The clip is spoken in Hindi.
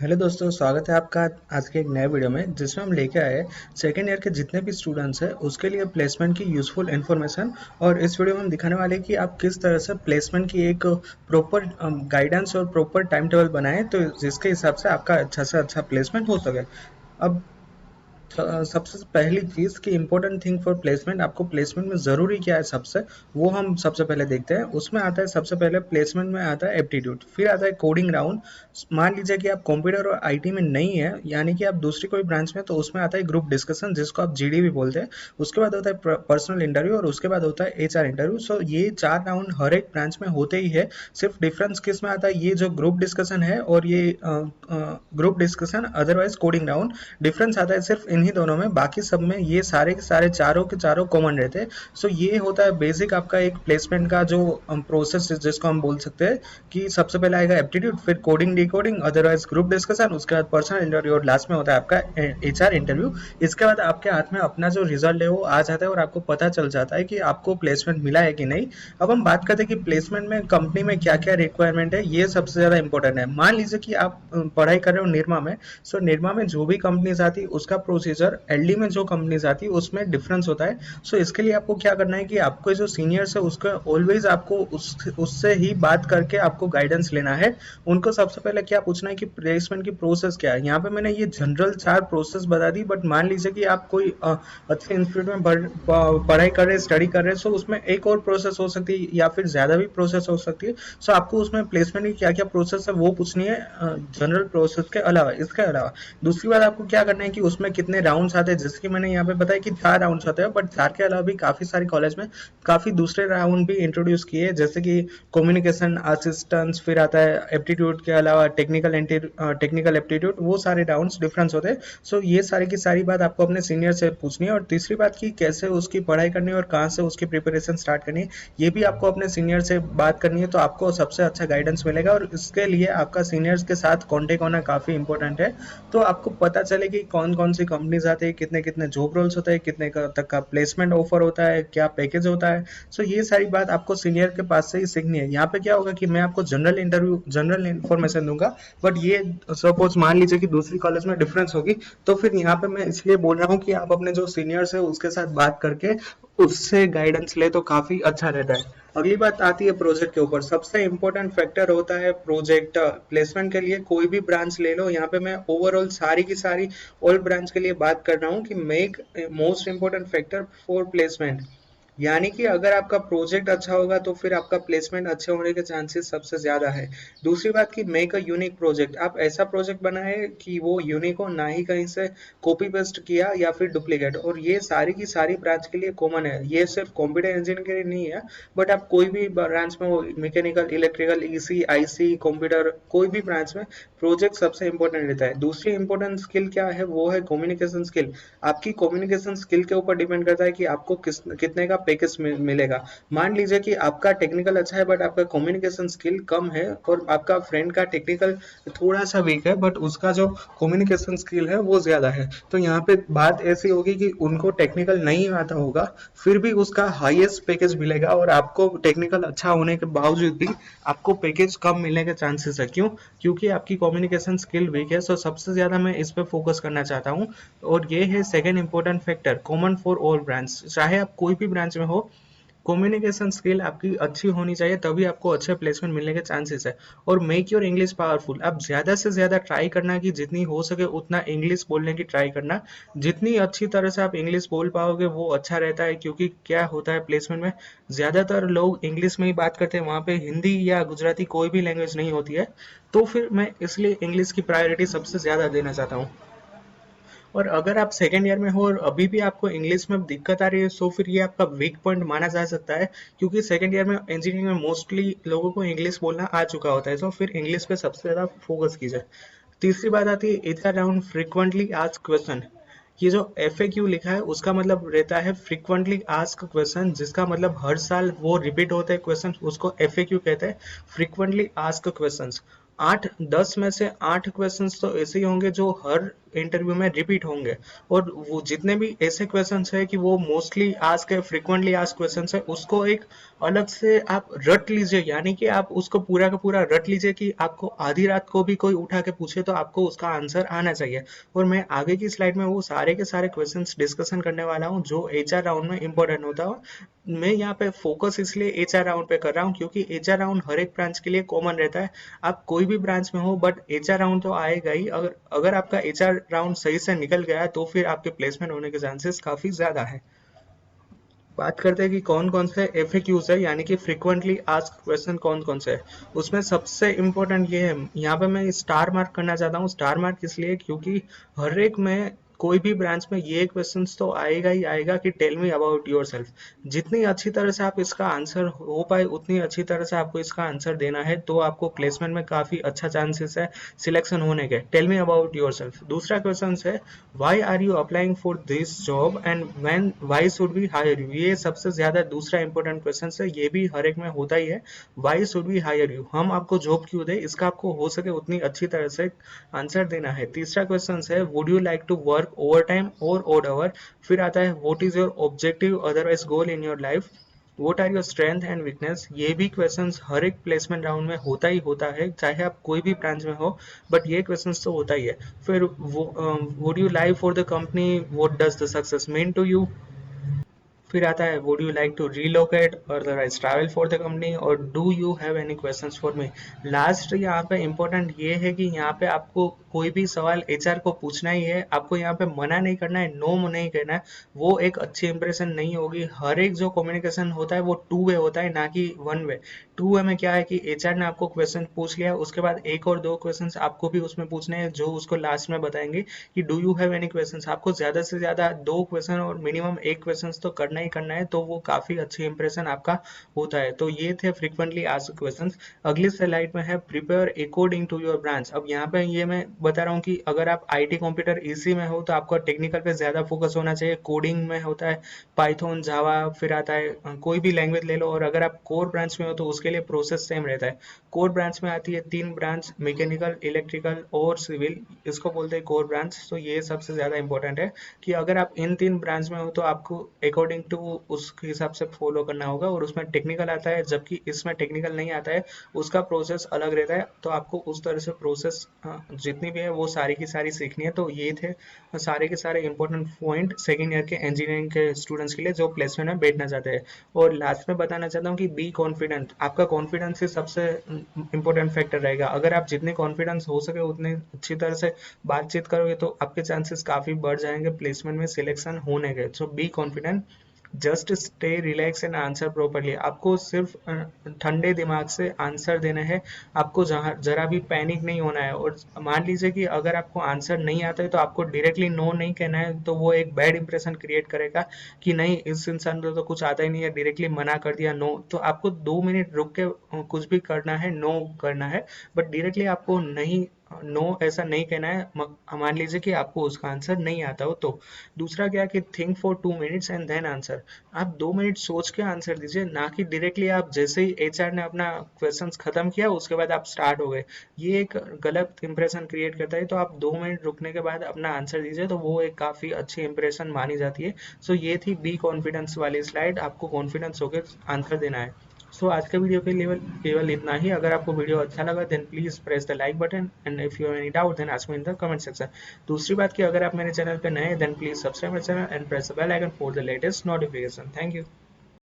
हेलो दोस्तों, स्वागत है आपका आज के एक नए वीडियो में जिसमें हम लेके आए सेकेंड ईयर के जितने भी स्टूडेंट्स हैं उसके लिए प्लेसमेंट की यूज़फुल इन्फॉर्मेशन। और इस वीडियो में हम दिखाने वाले हैं कि आप किस तरह से प्लेसमेंट की एक प्रॉपर गाइडेंस और प्रॉपर टाइम टेबल बनाएं तो जिसके हिसाब से आपका अच्छा से अच्छा प्लेसमेंट हो सके। अब सबसे पहली चीज़ की इम्पोर्टेंट थिंग फॉर प्लेसमेंट, आपको प्लेसमेंट में ज़रूरी क्या है सबसे, वो हम सबसे पहले देखते हैं। उसमें आता है सबसे पहले प्लेसमेंट में आता है एप्टीट्यूड, फिर आता है कोडिंग राउंड। मान लीजिए कि आप कंप्यूटर और आईटी में नहीं है, यानी कि आप दूसरी कोई ब्रांच में, तो उसमें आता है ग्रुप डिस्कशन जिसको आप जीडी भी बोलते हैं। उसके बाद होता है पर्सनल इंटरव्यू और उसके बाद होता है एचआर इंटरव्यू। सो ये 4 राउंड हर एक ब्रांच में होते ही है। सिर्फ डिफरेंस किस में आता है, ये जो ग्रुप डिस्कशन है और ये group discussion otherwise coding round, difference आता है सिर्फ इन्हीं दोनों में। बाकी सब में ये सारे के सारे चारों के चारों कॉमन रहते हैं। सो ये होता है बेसिक आपका एक प्लेसमेंट का जो प्रोसेस जिसको हम बोल सकते हैं कि सबसे पहले आएगा एप्टीट्यूड, फिर coding decoding, otherwise group discussion, उसके बाद पर्सनल इंटरव्यू और लास्ट में होता है आपका एचआर इंटरव्यू। इसके बाद आपके हाथ में अपना जो रिजल्ट है वो आ जाता है और आपको पता चल जाता है कि आपको प्लेसमेंट मिला है कि नहीं। अब हम बात करते हैं कि प्लेसमेंट में कंपनी में क्या क्या रिक्वायरमेंट है, ये सबसे ज़्यादा इंपॉर्टेंट है। मान लीजिए कि आप पढ़ाई कर रहे हो निरमा में। सो निरमा में जो भी कंपनीज आती है उसका प्रोसीजर एलडी में जो कंपनीज आती है उसमें डिफरेंस होता है। सो इसके लिए आपको क्या करना है कि आपको जो सीनियर्स है उसका ऑलवेज आपको उससे ही बात करके आपको गाइडेंस लेना है। उनको सबसे पहले क्या पूछना है कि प्लेसमेंट की प्रोसेस क्या है। यहाँ पे मैंने ये जनरल 4 प्रोसेस बता दी, बट मान लीजिए कि आप कोई अच्छे इंस्टीट्यूट में पढ़ाई कर रहे हैं, स्टडी कर रहे हैं, सो उसमें एक और प्रोसेस हो सकती है या फिर ज़्यादा भी प्रोसेस हो सकती है। सो आपको उसमें प्लेसमेंट की क्या क्या प्रोसेस है वो पूछनी है जनरल प्रोसेस के अलावा। इसके अलावा दूसरी बात आपको क्या करना है कि उसमें कितने राउंड्स आते हैं, जैसे कि मैंने यहाँ पे बताया कि 4 राउंड्स आते हैं, बट 4 के अलावा भी काफ़ी सारे कॉलेज में काफ़ी दूसरे राउंड भी इंट्रोड्यूस किए, जैसे कि कम्युनिकेशन असिस्टेंस, फिर आता है एप्टीट्यूड के अलावा टेक्निकल एप्टीट्यूड, वो सारे राउंड्स डिफरेंस होते हैं। सो ये सारी की सारी बात आपको अपने सीनियर से पूछनी है। और तीसरी बात की कैसे उसकी पढ़ाई करनी है और कहाँ से उसकी प्रिपरेशन स्टार्ट करनी है, ये भी आपको अपने सीनियर से बात करनी है, तो आपको सबसे अच्छा गाइडेंस मिलेगा। और इसके लिए आपका सीनियर्स के साथ कॉन्टेक्ट होना काफ़ी इंपॉर्टेंट है, तो आपको पता चले कि कौन कौन सी कंपनीज आती है, कितने कितने जॉब रोल्स होते हैं, कितने तक का प्लेसमेंट ऑफर होता है, क्या पैकेज होता है। सो ये सारी बात आपको सीनियर के पास से ही सीखनी है। यहाँ पे क्या होगा कि मैं आपको जनरल इन्फॉर्मेशन दूंगा, बट ये सपोज मान लीजिए कि दूसरी कॉलेज में डिफरेंस होगी, तो फिर यहाँ पे मैं इसलिए बोल रहा हूँ कि आप अपने जो सीनियर्स है उसके साथ बात करके उससे गाइडेंस ले तो काफ़ी अच्छा रहता है। अगली बात आती है प्रोजेक्ट के ऊपर। सबसे इम्पोर्टेंट फैक्टर होता है प्रोजेक्ट प्लेसमेंट के लिए। कोई भी ब्रांच ले लो, यहाँ पे मैं ओवरऑल सारी की सारी ऑल ब्रांच के लिए बात कर रहा हूँ कि make most important factor for placement, यानी कि अगर आपका प्रोजेक्ट अच्छा होगा तो फिर आपका प्लेसमेंट अच्छे होने के चांसेस सबसे ज़्यादा है। दूसरी बात कि मेक अ यूनिक प्रोजेक्ट, आप ऐसा प्रोजेक्ट बनाए कि वो यूनिक हो, ना ही कहीं से कॉपी पेस्ट किया या फिर डुप्लीकेट। और ये सारी की सारी ब्रांच के लिए कॉमन है, ये सिर्फ कंप्यूटर इंजीनियरिंग के लिए नहीं है, बट आप कोई भी ब्रांच में हो, mechanical, electrical, EC, IC, computer, कोई भी ब्रांच में प्रोजेक्ट सबसे इंपॉर्टेंट रहता है। दूसरी इंपॉर्टेंट स्किल क्या है, वो है कम्युनिकेशन स्किल। आपकी कम्युनिकेशन स्किल के ऊपर डिपेंड करता है कि आपको कितने का पैकेज मिलेगा। मान लीजिए कि आपका टेक्निकल अच्छा है बट आपका कम्युनिकेशन स्किल कम है, और आपका फ्रेंड का टेक्निकल थोड़ा सा वीक है बट उसका जो कम्युनिकेशन स्किल है वो ज़्यादा है, तो यहाँ पे बात ऐसी होगी कि उनको टेक्निकल नहीं आता होगा फिर भी उसका हाईएस्ट पैकेज मिलेगा, और आपको टेक्निकल अच्छा होने के बावजूद भी आपको पैकेज कम मिलने के चांसेस है। क्यों? क्योंकि आपकी कम्युनिकेशन स्किल वीक है। सो सबसे ज़्यादा मैं इस पर फोकस करना चाहता हूँ, और ये है second important factor, common for all branch. चाहे आप कोई भी ब्रांच में हो, कम्युनिकेशन स्किल आपकी अच्छी होनी चाहिए, तभी आपको अच्छे प्लेसमेंट मिलने के चांसेस है। और मेक योर इंग्लिश पावरफुल, आप ज़्यादा से ज़्यादा ट्राई करना कि जितनी हो सके उतना इंग्लिश बोलने की ट्राई करना। जितनी अच्छी तरह से आप इंग्लिश बोल पाओगे वो अच्छा रहता है, क्योंकि क्या होता है प्लेसमेंट में ज़्यादातर लोग इंग्लिश में ही बात करते हैं, वहाँ पे हिंदी या गुजराती कोई भी लैंग्वेज नहीं होती है। तो फिर मैं इसलिए इंग्लिश की प्रायोरिटी सबसे ज़्यादा देना चाहता हूँ। और अगर आप सेकेंड ईयर में हो और अभी भी आपको इंग्लिश में दिक्कत आ रही है, सो फिर ये आपका वीक पॉइंट माना जा सकता है, क्योंकि सेकेंड ईयर में इंजीनियरिंग में मोस्टली लोगों को इंग्लिश बोलना आ चुका होता है, तो फिर इंग्लिश पे सबसे ज़्यादा फोकस कीजिए। तीसरी बात आती है is around frequently asked question. ये जो FAQ लिखा है उसका मतलब रहता है फ्रिक्वेंटली आस्क क्वेश्चन, जिसका मतलब हर साल वो रिपीट होते हैं क्वेश्चन, उसको FAQ कहते हैं, फ्रिक्वेंटली आस्क क्वेश्चंस। 8-10 में से 8 क्वेश्चंस तो ऐसे ही होंगे जो हर इंटरव्यू में रिपीट होंगे। और वो जितने भी ऐसे क्वेश्चंस है कि वो मोस्टली आस्क है, फ्रिक्वेंटली आस्क क्वेश्चंस है, उसको एक अलग से आप रट लीजिए, यानी कि आप उसको पूरा का पूरा रट लीजिए कि आपको आधी रात को भी कोई उठा के पूछे तो आपको उसका आंसर आना चाहिए। और मैं आगे की स्लाइड में वो सारे के सारे क्वेश्चंस डिस्कशन करने वाला हूँ जो एचआर राउंड में इंपॉर्टेंट होता है। मैं यहाँ पे फोकस इसलिए एचआर राउंड पे कर रहा हूँ क्योंकि एचआर राउंड हर एक ब्रांच के लिए कॉमन रहता है। आप कोई भी ब्रांच में हो बट एचआर राउंड तो आएगा ही। अगर अगर आपका एचआर राउंड सही से निकल गया तो फिर आपके प्लेसमेंट होने के चांसेस काफी ज्यादा है। बात करते हैं कि कौन कौन से एफएक्यूज है, यानी कि फ्रिक्वेंटली आस्क्ड क्वेश्चन कौन कौन से है। उसमें सबसे इम्पोर्टेंट ये है, यहाँ पे मैं स्टार मार्क करना चाहता हूँ। स्टार मार्क इसलिए क्योंकि हर एक में कोई भी ब्रांच में ये क्वेश्चंस तो आएगा ही आएगा कि टेल मी अबाउट योरसेल्फ। जितनी अच्छी तरह से आप इसका आंसर हो पाए उतनी अच्छी तरह से आपको इसका आंसर देना है, तो आपको प्लेसमेंट में काफी अच्छा चांसेस है सिलेक्शन होने के। Tell me about yourself. दूसरा क्वेश्चन है why are you applying for this job and when why should we hire you. ये सबसे ज्यादा दूसरा इंपॉर्टेंट क्वेश्चन है, ये भी हर एक में होता ही है। Why should we hire you, हम आपको जॉब क्यों दे, इसका आपको हो सके उतनी अच्छी तरह से आंसर देना है। तीसरा क्वेश्चन है would you like to work over time और ओड आवर। फिर आता है what is your objective otherwise goal in your life. What are your strength and weakness. ये भी क्वेश्चंस हर एक प्लेसमेंट राउंड में होता ही होता है, चाहे आप कोई भी ब्रांच में हो, बट ये क्वेश्चंस तो होता ही है। फिर would you like for the company, what does the success mean to you. फिर आता है would you like to relocate or otherwise travel for the company, और do you have any questions for me. Last यहाँ पे इंपॉर्टेंट ये है कि यहाँ पे आपको कोई भी सवाल एचआर को पूछना ही है, आपको यहाँ पे मना नहीं करना है, नो नहीं कहना है। वो एक अच्छी इंप्रेशन नहीं होगी। हर एक जो कम्युनिकेशन होता है वो टू वे होता है, ना कि वन वे। टू वे में क्या है कि एचआर ने आपको क्वेश्चन पूछ लिया, उसके बाद एक और दो क्वेश्चन आपको भी उसमें पूछने हैं जो उसको लास्ट में बताएंगे कि do you have any question. आपको ज्यादा से ज्यादा दो क्वेश्चन और मिनिमम एक क्वेश्चन तो करना ही करना है, तो वो काफी अच्छी इंप्रेशन आपका होता है। तो ये थे फ्रिक्वेंटली आस्क्ड क्वेश्चंस। अगली स्लाइड में है prepare according to your branch. अब यहाँ पे ये मैं बता रहा हूँ कि अगर आप आईटी कंप्यूटर इसी में हो तो आपका टेक्निकल पे ज्यादा फोकस होना चाहिए। कोडिंग में होता है पाइथन, जावा, फिर आता है कोई भी लैंग्वेज ले लो। और अगर आप कोर ब्रांच में हो तो उसके लिए प्रोसेस सेम रहता है। कोर ब्रांच में आती है तीन ब्रांच, मैकेनिकल, इलेक्ट्रिकल और सिविल, इसको बोलते हैं कोर ब्रांच। तो ये सबसे ज्यादा इंपॉर्टेंट है कि अगर आप इन तीन ब्रांच में हो तो आपको अकॉर्डिंग टू उस हिसाब से फॉलो करना होगा। और उसमें टेक्निकल आता है, जबकि इसमें टेक्निकल नहीं आता है, उसका प्रोसेस अलग रहता है। तो आपको उस तरह से प्रोसेस जितनी भी है वो सारी की सारी सीखनी है। तो ये थे सारे के सारे इंपॉर्टेंट पॉइंट सेकेंड ईयर के इंजीनियरिंग के स्टूडेंट्स के लिए जो प्लेसमेंट में बैठना चाहते हैं। और लास्ट में बताना चाहता हूँ कि बी कॉन्फिडेंट। आपका कॉन्फिडेंस ही सबसे इंपॉर्टेंट फैक्टर रहेगा। अगर आप जितने कॉन्फिडेंस हो सके उतनी अच्छी तरह से बातचीत करोगे तो आपके चांसेस काफी बढ़ जाएंगे प्लेसमेंट में सिलेक्शन होने के। So be confident, just stay relax and answer properly. आपको सिर्फ ठंडे दिमाग से आंसर देना है, आपको जहाँ जरा भी पैनिक नहीं होना है। और मान लीजिए कि अगर आपको आंसर नहीं आता है तो आपको डायरेक्टली नो नहीं कहना है, तो वो एक बैड इंप्रेशन क्रिएट करेगा कि नहीं इस इंसान को तो कुछ आता ही नहीं है, डायरेक्टली मना कर दिया नो। तो आपको 2 मिनट रुक के कुछ भी करना है, नो करना है, बट डायरेक्टली आपको नहीं नो ऐसा नहीं कहना है। मान लीजिए कि आपको उसका आंसर नहीं आता हो तो। दूसरा क्या कि think for 2 minutes and then answer. आप 2 मिनट सोच के आंसर दीजिए, ना कि डायरेक्टली आप जैसे ही एचआर ने अपना क्वेश्चंस खत्म किया उसके बाद आप स्टार्ट हो गए। ये एक गलत इंप्रेशन क्रिएट करता है। तो आप 2 मिनट रुकने के बाद अपना आंसर दीजिए, तो वो एक काफी अच्छी इंप्रेशन मानी जाती है। सो ये थी बी कॉन्फिडेंस वाली स्लाइड, आपको कॉन्फिडेंस होकर आंसर देना है। सो आज के वीडियो के लिए केवल इतना ही। अगर आपको वीडियो अच्छा लगा then please press the like button, and if you have any doubt then ask me in the comment section. दूसरी बात कि अगर आप मेरे चैनल पे नए हैं then please subscribe my channel and press the bell icon for the latest notification. Thank you.